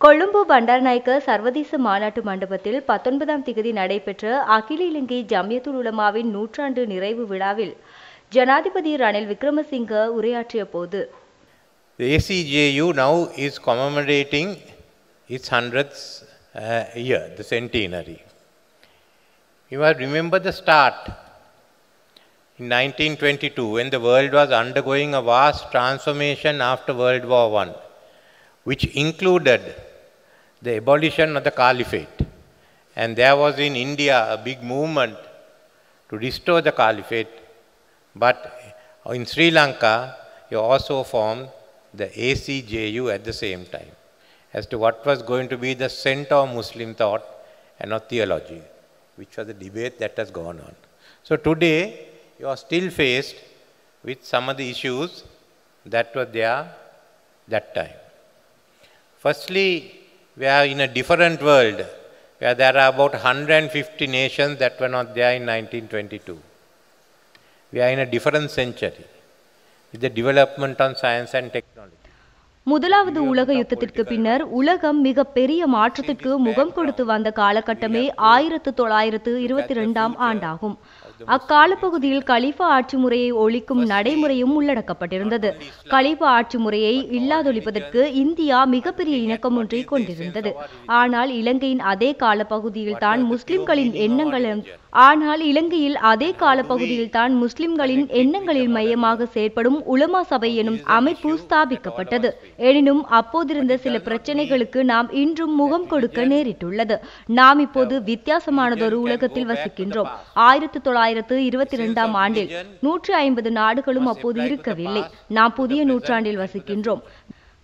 கொழும்பு பண்டாரநாயக்க சர்வதேச மாநாட்டு மண்டபத்தில் 19ஆம் திகதி நடைபெற்ற அகில இலங்கை ஜம்மியத்துல் உலமாவின் நூற்றாண்டு நிறைவு விழாவில் ஜனாதிபதி ரணில் விக்ரமசிங்க உரையாற்றிய போது The ACJU now is commemorating its 100th year, the centenary. You must remember the start in 1922 when the world was undergoing a vast transformation after World War I, which included the abolition of the Caliphate. And there was in India a big movement to restore the Caliphate. But in Sri Lanka, you also formed the ACJU at the same time as to what was going to be the center of Muslim thought and of theology, which was the debate that has gone on. So today, you are still faced with some of the issues that were there that time. Firstly, we are in a different world where there are about 150 nations that were not there in 1922. We are in a different century with the development on science and technology. முதலாவது உலக யுத்தத்திற்கு பின்னர் உலகம் மிக பெரிய மாற்றத்திற்கு முகம் கொடுத்து வந்த காலகட்டமே 1922ஆம் ஆண்டாகும். அக்கால பகுதியில் கலீஃபா ஆட்சி முறையை ஒழிக்கும் நடைமுறையும் உள்ளடக்கப்பட்டிருந்தது. கலீஃபா ஆட்சி முறையை இல்லாதொழிப்பதற்கு இந்தியா மிகப்பெரிய இணக்கம் ஒன்றை கொண்டிருந்தது. ஆனால் இலங்கையின் அதே கால பகுதியில் தான் முஸ்லிம்களின் எண்ணங்களில் மையமாக செயற்படும் உலமா சபை எனும் அமைப்பு ஸ்தாபிக்கப்பட்டது. எனினும் அப்போதிருந்த சில பிரச்சனைகளுக்கு நாம் இன்றும் முகம் கொடுக்க நேரிட்டுள்ளது. நாம் இப்போது வித்தியாசமானதொரு உலகத்தில் வசிக்கின்றோம். 1922ஆம் ஆண்டில் 150 நாடுகளும் அப்போது இருக்கவில்லை. நாம் புதிய நூற்றாண்டில் வசிக்கின்றோம்.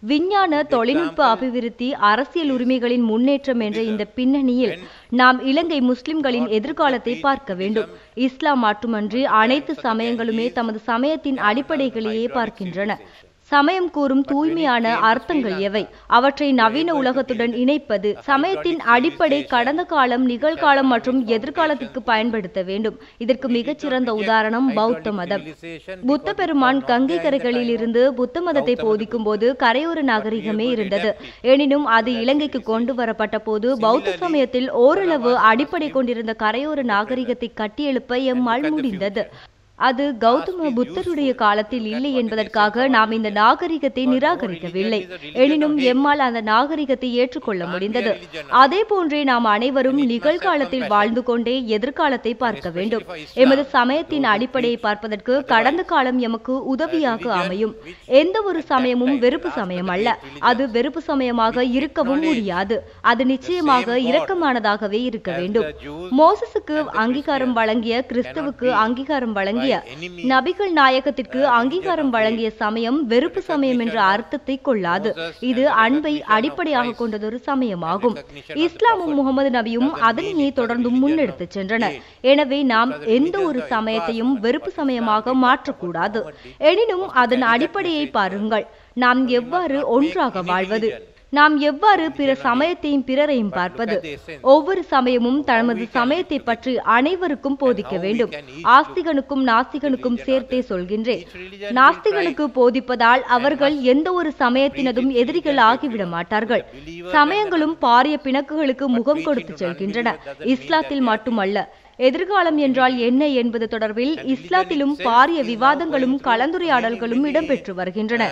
விஞ்ஞான தொழில்நுட்ப அபிவிருத்தி, அரசியல் உரிமைகளின் முன்னேற்றம் என்ற இந்த பின்னணியில் நாம் இலங்கை முஸ்லிம்களின் எதிர்காலத்தை பார்க்க வேண்டும். இஸ்லாம் மட்டுமன்றி அனைத்து சமயங்களுமே தமது சமயத்தின் அடிப்படைகளையே பார்க்கின்றன. சமயம் கூறும் தூய்மையான அர்த்தங்கள் எவை? அவற்றை நவீன உலகத்துடன் இணைப்பது. சமயத்தின் அடிப்படை கடந்த காலம், நிகழ்காலம் மற்றும் எதிர்காலத்திற்கு பயன்படுத்த வேண்டும். இதற்கு மிகச்சிறந்த உதாரணம் பௌத்த மதம். புத்த பெருமான் கங்கை கரைகளில் இருந்து புத்த மதத்தை போதிக்கும் போது கரையோர நாகரிகமே இருந்தது. எனினும் அது இலங்கைக்கு கொண்டு வரப்பட்ட போது பௌத்த சமயத்தில் ஓரளவு அடிப்படை கொண்டிருந்த கரையோர நாகரிகத்தை கட்டியெழுப்ப எம்மால் முடிந்தது. அது கௌதம புத்தருடைய காலத்தில் இல்லை என்பதற்காக நாம் இந்த நாகரிகத்தை நிராகரிக்கவில்லை. எனினும் எம்மால் அந்த நாகரிகத்தை ஏற்றுக்கொள்ள முடிந்தது. அதே போன்றே நாம் அனைவரும் நிகழ்காலத்தில் வாழ்ந்து கொண்டே எதிர்காலத்தை பார்க்க வேண்டும். எமது சமயத்தின் அடிப்படையை பார்ப்பதற்கு கடந்த காலம் எமக்கு உதவியாக அமையும். எந்த ஒரு சமயமும் வெறுப்பு சமயம் அல்ல. அது வெறுப்பு சமயமாக இருக்கவும் முடியாது. அது நிச்சயமாக இரக்கமானதாகவே இருக்க வேண்டும். மோசஸுக்கு அங்கீகாரம் வழங்கிய, கிறிஸ்துவுக்கு அங்கீகாரம் வழங்கிய, நபிகள் நாயகத்திற்கு அங்கீகாரம் வழங்கிய சமயம் வெறுப்பு சமயம் என்ற அர்த்தத்தை கொள்ளாது. இது அன்பை அடிப்படையாக கொண்டதொரு சமயமாகும். இஸ்லாமும் முகமது நபியும் அதனையே தொடர்ந்து முன்னெடுத்துச் சென்றனர். எனவே நாம் எந்த ஒரு சமயத்தையும் வெறுப்பு சமயமாக மாற்றக்கூடாது. எனினும் அதன் அடிப்படையை பாருங்கள். நாம் எவ்வாறு ஒன்றாக வாழ்வது? நாம் எவ்வாறு பிற சமயத்தையும் பிறரையும் பார்ப்பது? ஒவ்வொரு சமயமும் தமது சமயத்தை பற்றி அனைவருக்கும் போதிக்க வேண்டும். ஆஸ்திகனுக்கும் நாஸ்திகனுக்கும் சேர்த்தே சொல்கின்றேன். நாஸ்திகனுக்கு போதிப்பதால் அவர்கள் எந்த ஒரு சமயத்தினதும் எதிரிகள் ஆகிவிட மாட்டார்கள். சமயங்களும் பாரிய பிணக்குகளுக்கு முகம் கொடுத்து செல்கின்றன. இஸ்லாத்தில் மட்டுமல்ல, எதிர்காலம் என்றால் என்ன என்பது தொடர்பில் இஸ்லாத்திலும் பாரிய விவாதங்களும் கலந்துரையாடல்களும் இடம்பெற்று வருகின்றன.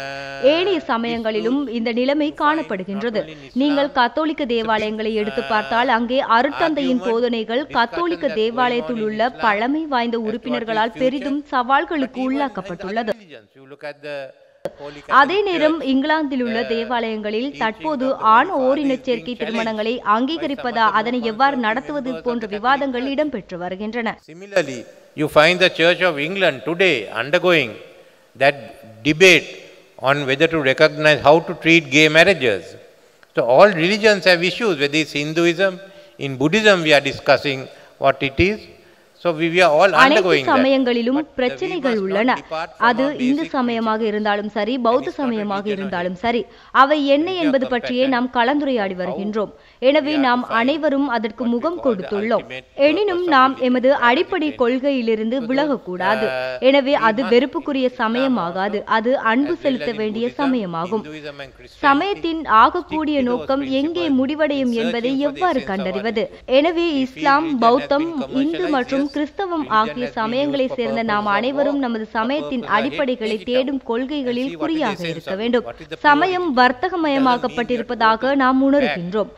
ஏனைய சமயங்களிலும் இந்த நிலைமை காணப்படுகின்றது. நீங்கள் கத்தோலிக்க தேவாலயங்களை எடுத்து பார்த்தால் அங்கே அருட்தந்தையின் போதனைகள் கத்தோலிக்க தேவாலயத்தில் உள்ள பழமை வாய்ந்த உறுப்பினர்களால் பெரிதும் சவால்களுக்கு உள்ளாக்கப்பட்டுள்ளது. அதே நேரம் இங்கிலாந்தில் உள்ள தேவாலயங்களில் தற்போது ஆண் ஓரின சேர்க்கை திருமணங்களை அங்கீகரிப்பதா, அதனை எவ்வாறு நடத்துவது போன்ற விவாதங்கள் இடம்பெற்று வருகின்றன. Similarly, you find the Church of England today undergoing that debate on whether to recognize, how to treat gay marriages. So all religions have issues, whether it's Hinduism, in Buddhism we are discussing what it is. So we are all அனைத்து undergoing that. சமயங்களிலும் But we பிரச்சனைகள் must not உள்ளன. depart from அது our Hindu basic சமயமாக இருந்தாலும் சரி, பௌத்த சமயமாக இருந்தாலும் சரி, அவை என்ன என்பது பற்றியே நாம் கலந்துரையாடி வருகின்றோம். எனவே நாம் அனைவரும் அதற்கு முகம் கொடுத்துள்ளோம். எனினும் நாம் எமது அடிப்படை கொள்கையிலிருந்து விலகக்கூடாது. எனவே அது வெறுப்புக்குரிய சமயமாகாது, அது அன்பு செலுத்த வேண்டிய சமயமாகும். சமயத்தின் ஆகக்கூடிய நோக்கம் எங்கே முடிவடையும் என்பதை எவ்வாறு கண்டறிவது? எனவே இஸ்லாம், பௌத்தம், இந்து மற்றும் கிறிஸ்தவம் ஆகிய சமயங்களை சேர்ந்த நாம் அனைவரும் நமது சமயத்தின் அடிப்படைகளை தேடும் கொள்கைகளில் குறியாக இருக்க வேண்டும். சமயம் வர்த்தகமயமாக்கப்பட்டிருப்பதாக நாம் உணர்கின்றோம்.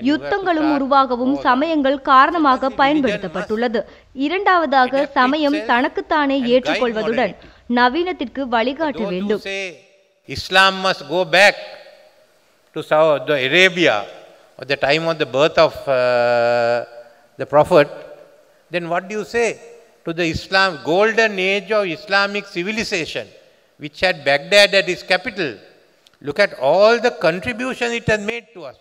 யுத்தங்களும் உருவாகவும் சமயங்கள் காரணமாக பயன்படுத்தப்பட்டுள்ளது. இரண்டாவதாக, சமயம் தனக்குத்தானே ஏற்றுக்கொள்வதுடன் நவீனத்திற்கு வழிகாட்ட வேண்டும். Islam must go back to Saudi Arabia at the time of the birth of the Prophet. Then what do you say to the golden age of Islamic civilization, which had Baghdad at its capital? Look at all the contribution it has made to us.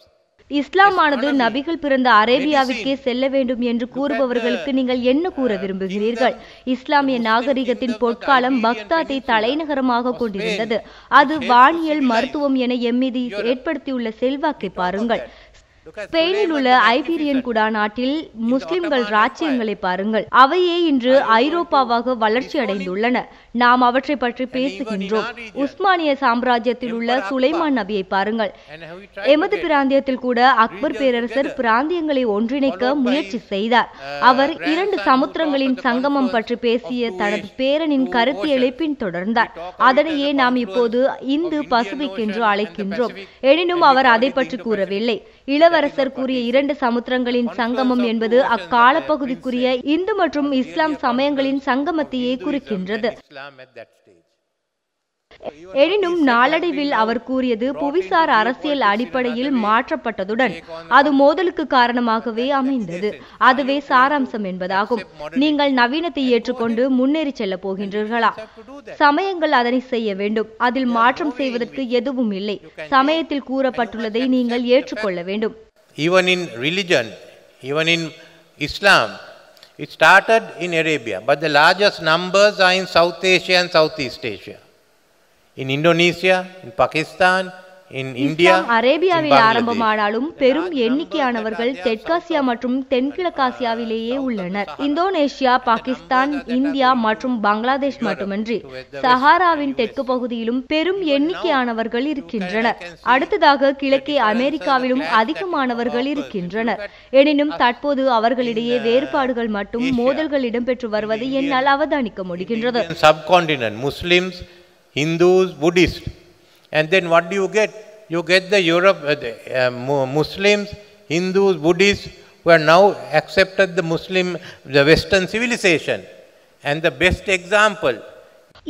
இஸ்லாமானது நபிகள் பிறந்த அரேபியாவிற்கே செல்ல வேண்டும் என்று கூறுபவர்களுக்கு நீங்கள் என்ன கூற விரும்புகிறீர்கள்? இஸ்லாமிய நாகரிகத்தின் பொற்காலம் பக்தாத்தை தலைநகரமாக கொண்டிருந்தது. அது வானியல், மருத்துவம் என எம்மீது ஏற்படுத்தியுள்ள செல்வாக்கை பாருங்கள். ஸ்பெயினில் உள்ள ஐபீரியன் குடா நாட்டில் முஸ்லிம்கள் ராஜ்யங்களை பாருங்கள். அவையே இன்று ஐரோப்பாவாக வளர்ச்சி அடைந்துள்ளன. நாம் அவற்றை பற்றி பேசுகின்றோம். உஸ்மானிய சாம்ராஜ்யத்தில் உள்ள சுலைமான் நபியை பாருங்கள். எமது பிராந்தியத்தில் கூட அக்பர் பேரரசர் பிராந்தியங்களை ஒன்றிணைக்க முயற்சி செய்தார். அவர் 2 சமுத்திரங்களின் சங்கமம் பற்றி பேசிய தனது பேரனின் கருத்தியலை பின்தொடர்ந்தார். அதனையே நாம் இப்போது இந்து பசிபிக் என்று அழைக்கின்றோம். எனினும் அவர் அதை பற்றி கூறவில்லை. இளவரசர் கூறிய 2 சமுத்திரங்களின் சங்கமம் என்பது அக்கால பகுதிக்குரிய இந்து மற்றும் இஸ்லாம் சமயங்களின் சங்கமத்தையே குறிக்கின்றது. எனினும் நாளடைவில் அவர் கூறியது புவிசார் அரசியல் அடிப்படையில் மாற்றப்பட்டதுடன் அது மோதலுக்கு காரணமாகவே அமைந்தது. அதுவே சாராம்சம் என்பதாகும். நீங்கள் நவீனத்தை ஏற்றுக்கொண்டு முன்னேறி செல்ல போகின்றீர்களா? சமயங்கள் அதனை செய்ய வேண்டும். அதில் மாற்றம் செய்வதற்கு எதுவும் இல்லை. சமயத்தில் கூறப்பட்டுள்ளதை நீங்கள் ஏற்றுக்கொள்ள வேண்டும். Even in religion, even in Islam, it started in Arabia, but the largest numbers are in South Asia and Southeast Asia. In Indonesia, in Pakistan, in India, அரேபியாவில் ஆரம்பமானாலும் பெரும் எண்ணிக்கையானவர்கள் தெற்காசியா மற்றும் தென்கிழக்காசியாவிலேயே உள்ளனர். இந்தோனேஷியா, பாகிஸ்தான், இந்தியா மற்றும் பங்களாதேஷ் மட்டுமின்றி சஹாராவின் தெற்கு பகுதியிலும் பெரும் எண்ணிக்கையானவர்கள் இருக்கின்றனர். அடுத்ததாக கிழக்கே அமெரிக்காவிலும் அதிகமானவர்கள் இருக்கின்றனர். எனினும் தற்போது அவர்களிடையே வேறுபாடுகள் மற்றும் மோதல்கள் இடம்பெற்று வருவதை என்னால் அவதானிக்க முடிகின்றது. Subcontinent, Muslims, Hindus, Buddhists. And then what do you get? You get the Muslims, Hindus, Buddhists who are now accepted the Western civilization. And the best example.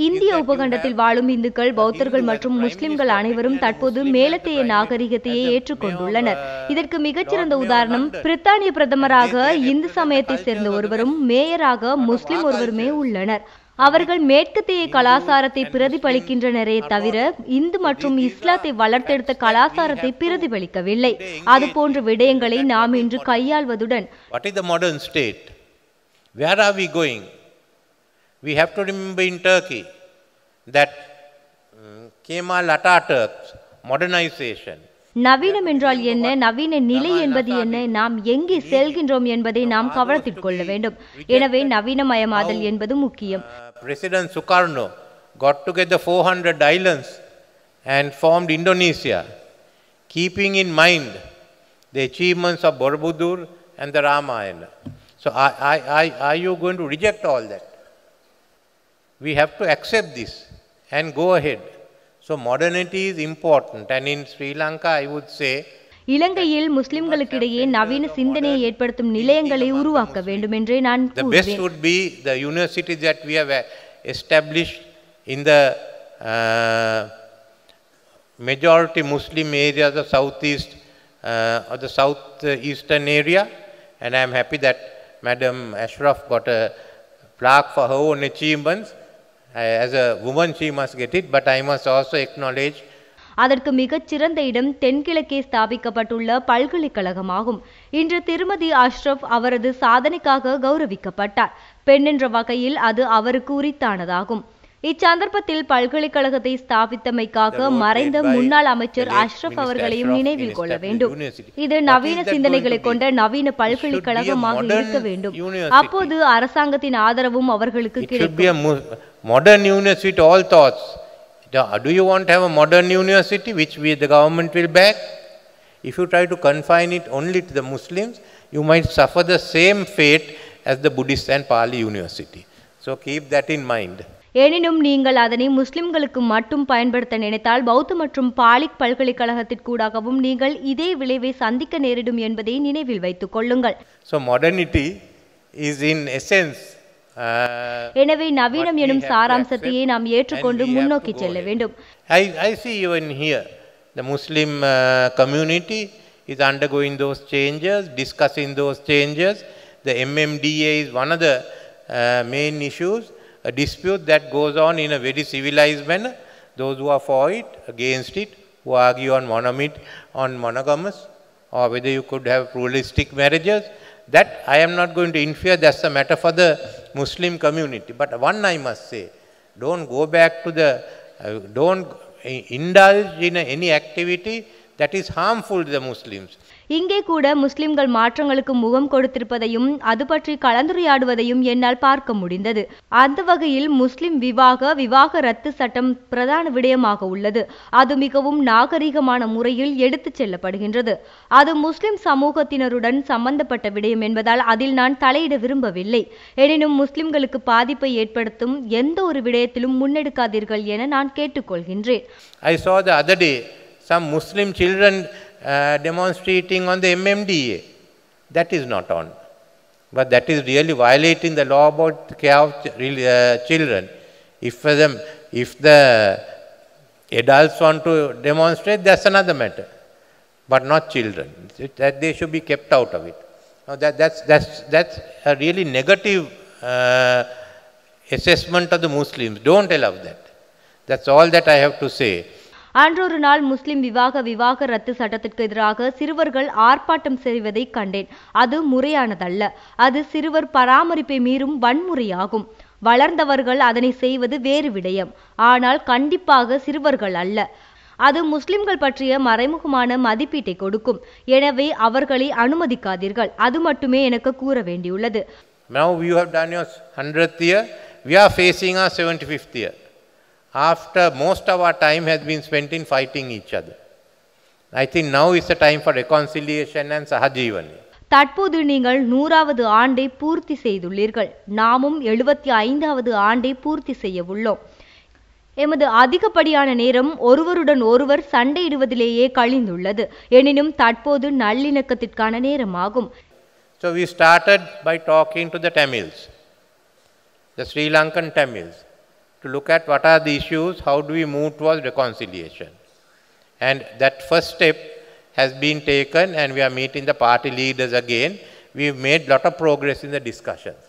இந்திய உபகண்டத்தில் வாழும் இந்துக்கள், பௌத்தர்கள் மற்றும் முஸ்லிம்கள் அனைவரும் தற்போது மேலத்தைய நாகரிகத்தையே ஏற்றுக்கொண்டுள்ளனர். இதற்கு மிகச்சிறந்த உதாரணம், பிரித்தானிய பிரதமராக இந்து சமயத்தை சேர்ந்த ஒருவரும் மேயராக முஸ்லிம் ஒருவருமே உள்ளனர். அவர்கள் மேற்கத்திய கலாசாரத்தை பிரதிபலிக்கின்றனரே தவிர இந்து மற்றும் இஸ்லாத்தை வளர்த்தெடுத்த கலாசாரத்தை பிரதிபலிக்கவில்லை. அது போன்ற விடயங்களை நாம் இன்று கையாள்வதுடன் What is the modern state? Where are we going? We have to remember in Turkey that Kemal Atatürk's modernization. நவீனம் என்றால் என்ன, நவீன நிலை என்பது என்ன, நாம் எங்கே செல்கின்றோம் என்பதை நாம் கவனத்தில் கொள்ள வேண்டும். எனவே நவீனமயமாதல் என்பது முக்கியம். President Sukarno got together 400 islands and formed Indonesia, keeping in mind the achievements of Borobudur and the Ramayana. So are you going to reject all that? We have to accept this and go ahead. So modernity is important, and in Sri Lanka I would say இலங்கையில் முஸ்லிம்களுக்கிடையே நவீன சிந்தனையை ஏற்படுத்தும் நிலையங்களை உருவாக்க வேண்டும் என்றே நான் கூறுவேன். The best would be the universities that we have established in the majority Muslim areas of southeast or the southeastern area, and I am happy that Madam Ashraf got a plaque for her own achievements. As a woman she must get it, but I must also acknowledge அதற்கு மிகச் சிறந்த இடம் தென்கிழக்கே ஸ்தாபிக்கப்பட்டுள்ள பல்கலைக்கழகமாகும். இன்று திருமதி அஷ்ரப் அவரது சாதனைக்காக கௌரவிக்கப்பட்டார். பெண் என்ற வகையில் அது அவருக்கு உரித்தானதாகும். இச்சந்தர்ப்பத்தில் பல்கலைக்கழகத்தை ஸ்தாபித்தமைக்காக மறைந்த முன்னாள் அமைச்சர் அஷ்ரப் அவர்களையும் நினைவில் கொள்ள வேண்டும். இது நவீன சிந்தனைகளை கொண்ட நவீன பல்கலைக்கழகமாக இருக்க வேண்டும். அப்போது அரசாங்கத்தின் ஆதரவும் அவர்களுக்கு கிடைக்கும். Modern university with all thoughts. Do you want to have a modern university which the government will back? If you try to confine it only to the Muslims, you might suffer the same fate as the Buddhist and Pali university. So keep that in mind. எனினும் நீங்கள் அதனை முஸ்லிம்களுக்கு மட்டும் பயன்படுத்த நினைத்தால் பௌத்த மற்றும் folic பல்கலைக்கழகத்திற்கூடாகவும் நீங்கள் இதே விளைவை சந்திக்க நேரிடும் என்பதை நினைவில் வைத்துக் கொள்ளுங்கள். So modernity is in essence எனவே நவீனம் எனும் சாராம்சத்தையே நாம் ஏற்றுக்கொண்டு முன்னோக்கி செல்ல வேண்டும். I see even here the Muslim community is undergoing those changes, discussing those changes. The MMDA is one of the main issues. A dispute that goes on in a very civilized manner. Those who are for it, against it, who argue on monogamous, or whether you could have pluralistic marriages, that I am not going to interfere. That's a matter for the Muslim community. But one I must say, don't go back to the, don't indulge in any activity that is harmful to the Muslims. இங்கே கூட முஸ்லிம்கள் மாற்றங்களுக்கு முகம் கொடுத்திருப்பதையும் அது பற்றி கலந்துரையாடுவதையும் என்னால் பார்க்க முடிந்தது. அந்த வகையில் முஸ்லிம் விவாக ரத்து சட்டம் பிரதான விடயமாக உள்ளது. அது மிகவும் நாகரிகமான முறையில் எடுத்துச் செல்லப்படுகின்றது. அது முஸ்லிம் சமூகத்தினருடன் சம்பந்தப்பட்ட விடயம் என்பதால் அதில் நான் தலையிட விரும்பவில்லை. எனினும் முஸ்லிம்களுக்கு பாதிப்பை ஏற்படுத்தும் எந்த ஒரு விடயத்திலும் முன்னெடுக்காதீர்கள் என நான் கேட்டுக்கொள்கின்றேன். I saw the other day some Muslim children demonstrating on the MMDA. That is not on. But that is really violating the law about the care of children. If the adults want to demonstrate, that's another matter. But not children. That they should be kept out of it. Now that's a really negative assessment of the Muslims. Don't allow that. That's all that I have to say. அன்றொரு நாள் முஸ்லிம் விவாக ரத்து சட்டத்திற்கு எதிராக சிறுவர்கள் ஆர்ப்பாட்டம் செய்வதை கண்டேன். அது முறையானதல்ல. அது சிறுவர் பராமரிப்பை மீறும் வன்முறையாகும். வளர்ந்தவர்கள் அதனை செய்வது வேறு விடயம். ஆனால் கண்டிப்பாக சிறுவர்கள் அல்ல. அது முஸ்லிம்கள் பற்றிய மறைமுகமான மதிப்பீட்டை கொடுக்கும். எனவே அவர்களை அனுமதிக்காதீர்கள். அது மட்டுமே எனக்கு கூற வேண்டியுள்ளது. Now you have done your 100th year. We are facing our 75th year. After most of our time has been spent in fighting each other. I think now is the time for reconciliation and Sahajivani. தற்போது நீங்கள் 100வது ஆண்டை பூர்த்தி செய்துள்ளீர்கள். நாமும் 75வது ஆண்டை பூர்த்தி செய்ய உள்ளோம். எமது அதிகப்படியான நேரம் ஒருவருடன் ஒருவர் சண்டையிடுவதிலேயே கழிந்துள்ளது. எனினும் தற்போது நல்லிணக்கத்திற்கான நேரமாகும். So we started by talking to the Tamils, the Sri Lankan Tamils, to look at what are the issues, how do we move towards reconciliation. And that first step has been taken and we are meeting the party leaders again. We've made lot of progress in the discussions.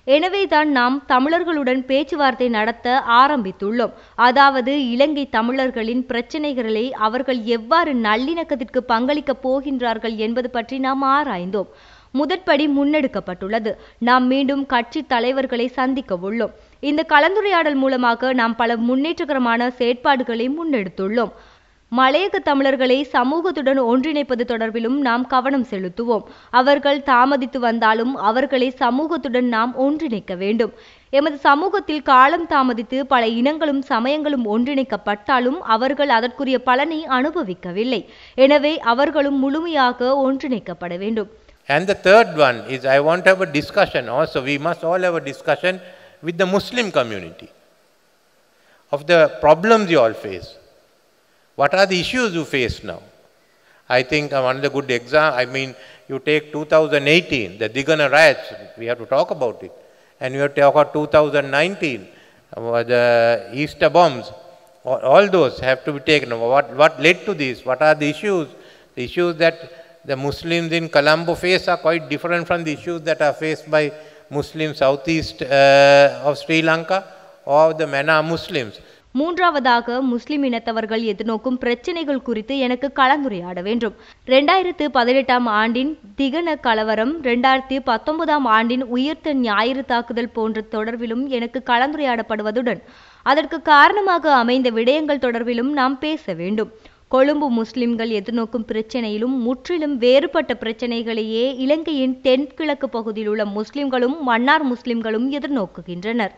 எனவே தான் நாம் தமிழர்களுடன் பேச்சுவார்த்தை நடத்த ஆரம்பித்துள்ளோம். அதாவது இலங்கை தமிழர்களின் பிரச்சனைகளை அவர்கள் எவ்வாறு நல்லிணக்கத்திற்கு பங்களிக்கப் போகின்றார்கள் என்பது பற்றி நாம் ஆராய்ந்தோம். முதற்படி முன்னெடுக்கப்பட்டுள்ளது. நாம் மீண்டும் கட்சி தலைவர்களை சந்திக்க உள்ளோம். இந்த கலந்துரையாடல் மூலமாக நாம் பல முன்னேற்றகரமான செயற்பாடுகளை முன்னெடுத்துள்ளோம். மலையக தமிழர்களை சமூகத்துடன் ஒன்றிணைப்பது தொடர்பிலும் நாம் கவனம் செலுத்துவோம். அவர்கள் தாமதித்து வந்தாலும் அவர்களை சமூகத்துடன் நாம் ஒன்றிணைக்க வேண்டும். எமது சமூகத்தில் காலம் தாமதித்து பல இனங்களும் சமயங்களும் ஒன்றிணைக்கப்பட்டாலும் அவர்கள் அதற்குரிய பலனை அனுபவிக்கவில்லை. எனவே அவர்களும் முழுமையாக ஒன்றிணைக்கப்பட வேண்டும். And the third one is I want to have a discussion also. We must all have a discussion with the Muslim community of the problems you all face. What are the issues you face now? I think one of the good examples, you take 2018, the Digana riots, we have to talk about it. And you have to talk about 2019, the Easter bombs, all those have to be taken. What led to this? What are the issues? The issues that the Muslims in Colombo face are quite different from the issues that are faced by Muslims southeast of Sri Lanka or the Mana Muslims. மூன்றாவதாக முஸ்லிம் இனத்தவர்கள் எதிர்நோக்கும் பிரச்சினைகள் குறித்து எனக்கு கலந்துரையாட வேண்டும். 2018 ஆண்டின் திகன கலவரம், 2019 ஆண்டின் உயிர்த்த ஞாயிறு தாக்குதல் போன்ற தொடர்பிலும் எனக்கு கலந்துரையாடப்படுவதுடன் அதற்கு காரணமாக அமைந்த விடயங்கள் தொடர்பிலும் நாம் பேச வேண்டும். கொழும்பு முஸ்லிம்கள் எதிர்நோக்கும் பிரச்சனையிலும் முற்றிலும் வேறுபட்ட பிரச்சனைகளையே இலங்கையின் தென்கிழக்கு பகுதியில் உள்ள முஸ்லிம்களும் மன்னார் முஸ்லிம்களும் எதிர்நோக்குகின்றனர்.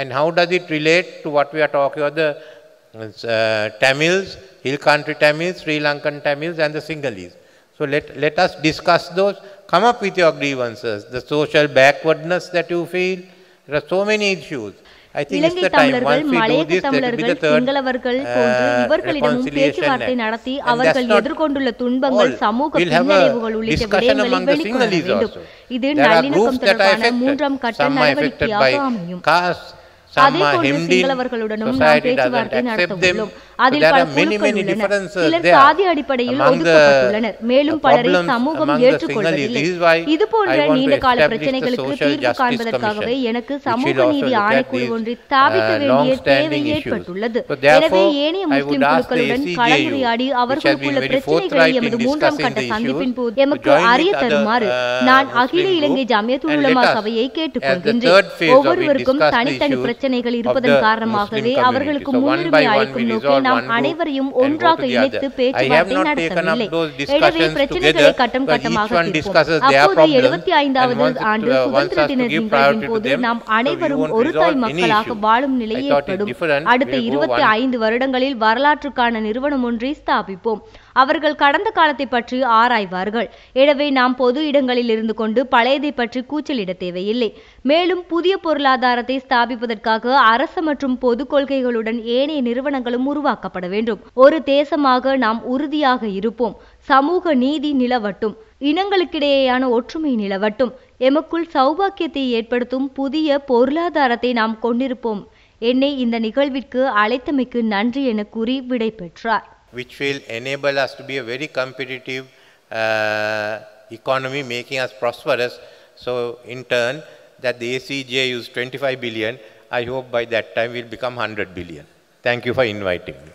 And how does it relate to what we are talking about, the Tamils, Hill Country Tamils, Sri Lankan Tamils and the Sinhalese? So let us discuss those. Come up with your grievances, the social backwardness that you feel. There are so many issues. இலங்கை தமிழர்கள், மலையக தமிழர்கள், சிங்களவர்கள் போன்று இவர்களிடமும் பேச்சுவார்த்தை நடத்தி அவர்கள் எதிர்கொண்டுள்ள துன்பங்கள், சமூக பின்னடைவுகள் உள்ளிட்ட விடயங்களை வெளிக்கொணர வேண்டும். இது நல்லிணக்கம் தொடர்பான மூன்றாம் கட்ட நடவடிக்கையாக அமையும். அதேபோன்று சிங்களவர்களுடனும் நாம் பேச்சுவார்த்தை நடத்தவுள்ளோம். அதில் பல குழுக்கள் உள்ளனர். சிலர் சாதி அடிப்படையில் ஒதுக்கப்பட்டுள்ளனர். மேலும் பலரை சமூகம் ஏற்றுக்கொள்வதில்லை. இதுபோன்ற நீண்டகால பிரச்சனைகளுக்கு தீர்வு காண்பதற்காகவே எனக்கு சமூக நீதி ஆணைக்குழு ஒன்றை ஸ்தாபிக்க வேண்டிய தேவை ஏற்பட்டுள்ளது. எனவே ஏனைய முஸ்லிம் குழுக்களுடன் கலந்துரையாடி அவர்களுக்குள்ள பிரச்சனைகளை எமது மூன்றாம் கட்ட சந்திப்பின் போது எமக்கு அறிய தருமாறு நான் அகில இலங்கை ஜமியத்துல் உலமா சபையை கேட்டுக்கொள்கின்றேன். ஒவ்வொருவருக்கும் தனித்தனி பிரச்சனைகள் இருப்பதன் காரணமாகவே அவர்களுக்கு முன்னுரிமை அளிக்கும் நோக்கில் நாம் அனைவரையும் ஒன்றாக இணைத்து பேச்சுவார்த்தை நடத்தவில்லை. எனவே பிரச்சனைகளை கட்டம் கட்டமாக தீர்ப்போம். அப்போது 75வது ஆண்டு சுதந்திர தின நிகழ்வின் போது நாம் அனைவரும் ஒரு தாய் மக்களாக வாழும் நிலை ஏற்படும். அடுத்த 25 வருடங்களில் வரலாற்றுக்கான நிறுவனம் ஒன்றை ஸ்தாபிப்போம். அவர்கள் கடந்த காலத்தை பற்றி ஆராய்வார்கள். எனவே நாம் பொது இடங்களில் இருந்து கொண்டு பழையதை பற்றி கூச்சலிட தேவையில்லை. மேலும் புதிய பொருளாதாரத்தை ஸ்தாபிப்பதற்காக அரசு மற்றும் பொது கொள்கைகளுடன் ஏனைய நிறுவனங்களும் உருவாக்கப்பட வேண்டும். ஒரு தேசமாக நாம் உறுதியாக இருப்போம். சமூக நீதி நிலவட்டும். இனங்களுக்கிடையேயான ஒற்றுமை நிலவட்டும். எமக்குள் சௌபாக்கியத்தை ஏற்படுத்தும் புதிய பொருளாதாரத்தை நாம் கொண்டிருப்போம். என்னை இந்த நிகழ்விற்கு அழைத்தமைக்கு நன்றி என கூறி விடை பெற்றார். Which will enable us to be a very competitive economy, making us prosperous. So in turn, that the ACJ use 25 billion, I hope by that time will become 100 billion. Thank you for inviting me.